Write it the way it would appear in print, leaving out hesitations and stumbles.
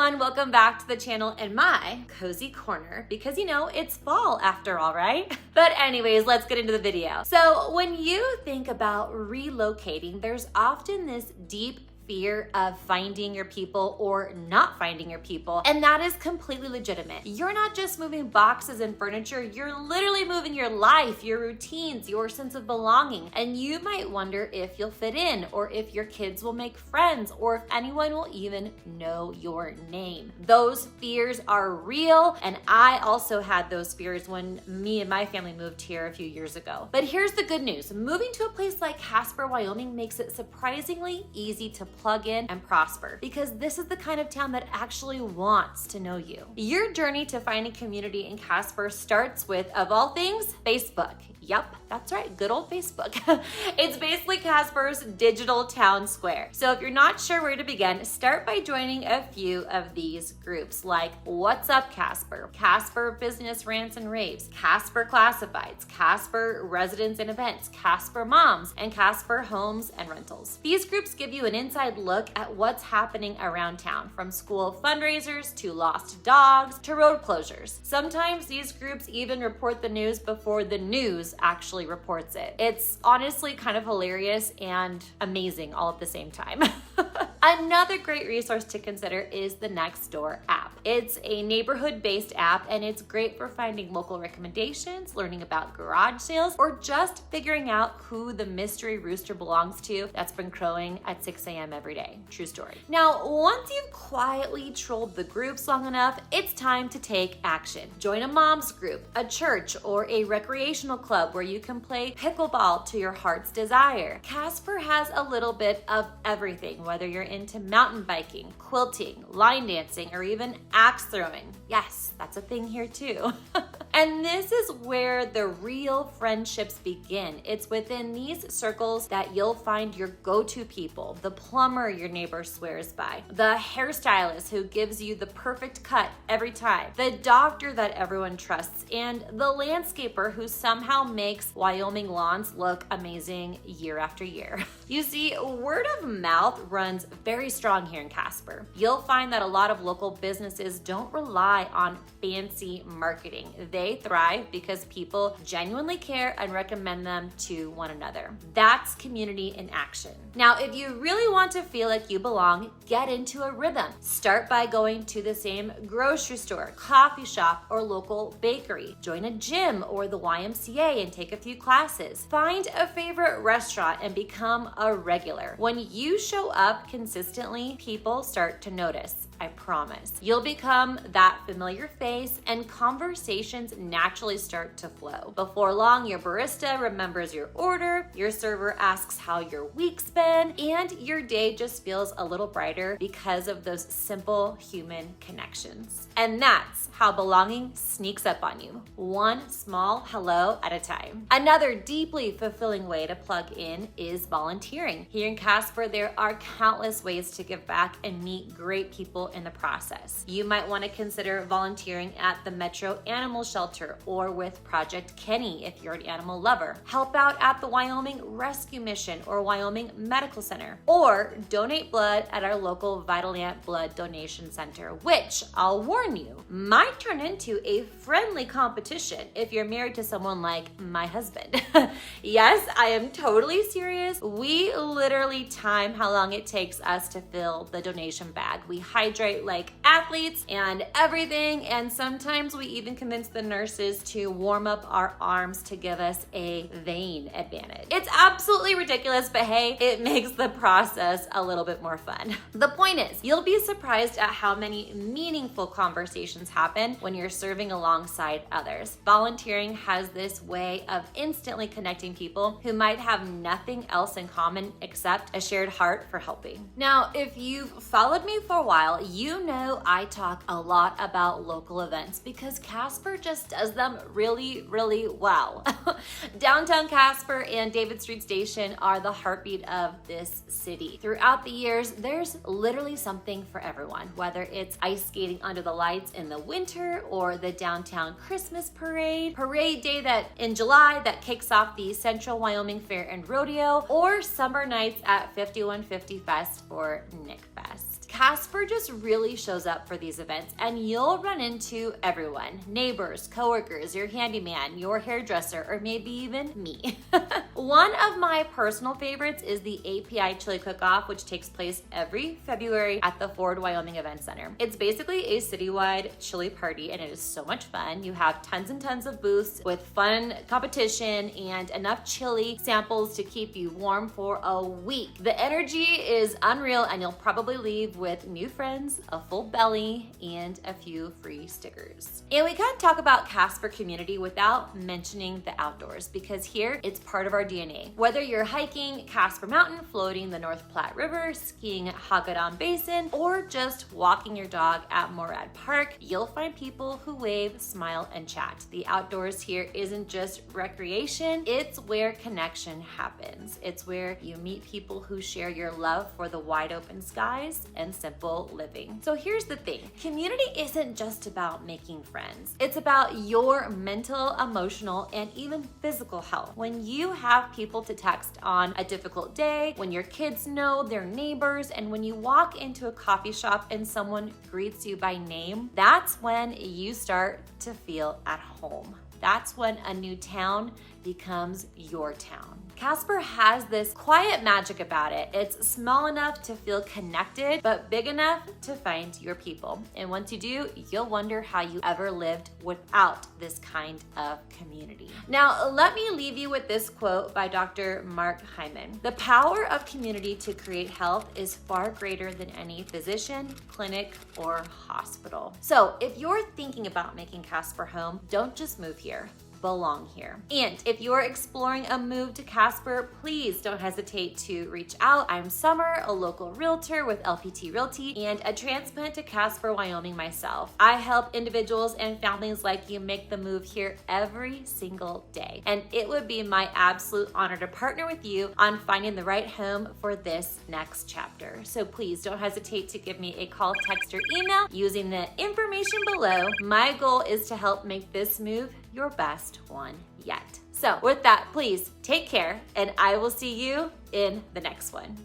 everyone, welcome back to the channel in my cozy corner because it's fall after all, right? But anyways, let's get into the video. So when you think about relocating, there's often this deep fear of finding your people or not finding your people, and that is completely legitimate. You're not just moving boxes and furniture, you're literally moving your life, your routines, your sense of belonging, and you might wonder if you'll fit in or if your kids will make friends or if anyone will even know your name. Those fears are real, and I also had those fears when me and my family moved here a few years ago. But here's the good news. Moving to a place like Casper, Wyoming makes it surprisingly easy to plug in and prosper because this is the kind of town that actually wants to know you. Your journey to finding community in Casper starts with, of all things, Facebook. Yep, that's right, good old Facebook. It's basically Casper's digital town square. So if you're not sure where to begin, start by joining a few of these groups like What's Up Casper, Casper Business Rants and Raves, Casper Classifieds, Casper Residents and Events, Casper Moms, and Casper Homes and Rentals. These groups give you an inside look at what's happening around town, from school fundraisers to lost dogs to road closures. Sometimes these groups even report the news before the news actually reports it. It's honestly kind of hilarious and amazing all at the same time. Another great resource to consider is the Nextdoor app. It's a neighborhood-based app, and it's great for finding local recommendations, learning about garage sales, or just figuring out who the mystery rooster belongs to that's been crowing at 6 a.m. every day. True story. Now, once you've quietly trolled the groups long enough, it's time to take action. Join a mom's group, a church, or a recreational club where you can play pickleball to your heart's desire. Casper has a little bit of everything, whether you're into mountain biking, quilting, line dancing, or even axe throwing. Yes, that's a thing here too. And this is where the real friendships begin. It's within these circles that you'll find your go-to people, the plumber your neighbor swears by, the hairstylist who gives you the perfect cut every time, the doctor that everyone trusts, and the landscaper who somehow makes Wyoming lawns look amazing year after year. You see, word of mouth runs very strong here in Casper. You'll find that a lot of local businesses don't rely on fancy marketing. They thrive because people genuinely care and recommend them to one another. That's community in action. Now, if you really want to feel like you belong, get into a rhythm. Start by going to the same grocery store, coffee shop, or local bakery. Join a gym or the YMCA and take a few classes. Find a favorite restaurant and become a regular. When you show up consistently, people start to notice. I promise. You'll become that familiar face and conversations naturally start to flow. Before long, your barista remembers your order, your server asks how your week's been, and your day just feels a little brighter because of those simple human connections. And that's how belonging sneaks up on you, one small hello at a time. Another deeply fulfilling way to plug in is volunteering. Here in Casper, there are countless ways to give back and meet great people in the process. You might want to consider volunteering at the Metro Animal Shelter or with Project Kenny if you're an animal lover. Help out at the Wyoming Rescue Mission or Wyoming Medical Center, or donate blood at our local Vitalant Blood Donation Center, which I'll warn you, might turn into a friendly competition if you're married to someone like my husband. Yes, I am totally serious. We literally time how long it takes us to fill the donation bag. We hydrate like athletes and everything, and sometimes we even convince the nurses to warm up our arms to give us a vein advantage. It's absolutely ridiculous, but hey, it makes the process a little bit more fun. The point is, you'll be surprised at how many meaningful conversations happen when you're serving alongside others. Volunteering has this way of instantly connecting people who might have nothing else in common except a shared heart for helping. Now, if you've followed me for a while, you know I talk a lot about local events because Casper just does them really, really well. Downtown Casper and David Street Station are the heartbeat of this city. Throughout the years, there's literally something for everyone, whether it's ice skating under the lights in the winter or the downtown Christmas parade day that in July that kicks off the Central Wyoming Fair and Rodeo, or summer nights at 5150 Fest or Nick Fest. Casper just really shows up for these events, and you'll run into everyone: neighbors, coworkers, your handyman, your hairdresser, or maybe even me. One of my personal favorites is the API Chili Cook-Off, which takes place every February at the Ford, Wyoming Event Center. It's basically a citywide chili party, and it is so much fun. You have tons and tons of booths with fun competition and enough chili samples to keep you warm for a week. The energy is unreal, and you'll probably leave with new friends, a full belly, and a few free stickers. And we can't talk about Casper community without mentioning the outdoors, because here it's part of our DNA. Whether you're hiking Casper Mountain, floating the North Platte River, skiing at Haggadah Basin, or just walking your dog at Morad Park, you'll find people who wave, smile, and chat. The outdoors here isn't just recreation, it's where connection happens. It's where you meet people who share your love for the wide open skies and simple living. So here's the thing, community isn't just about making friends. It's about your mental, emotional, and even physical health. When you have people to text on a difficult day, when your kids know their neighbors, and when you walk into a coffee shop and someone greets you by name, that's when you start to feel at home. That's when a new town becomes your town. Casper has this quiet magic about it. It's small enough to feel connected, but big enough to find your people. And once you do, you'll wonder how you ever lived without this kind of community. Now, let me leave you with this quote by Dr. Mark Hyman. The power of community to create health is far greater than any physician, clinic, or hospital. So if you're thinking about making Casper home, don't just move here. Belong here. And if you're exploring a move to Casper, please don't hesitate to reach out. I'm Summer, a local realtor with LPT Realty and a transplant to Casper, Wyoming myself. I help individuals and families like you make the move here every single day. And it would be my absolute honor to partner with you on finding the right home for this next chapter. So please don't hesitate to give me a call, text, or email using the information below. My goal is to help make this move your best one yet. So with that, please take care, and I will see you in the next one.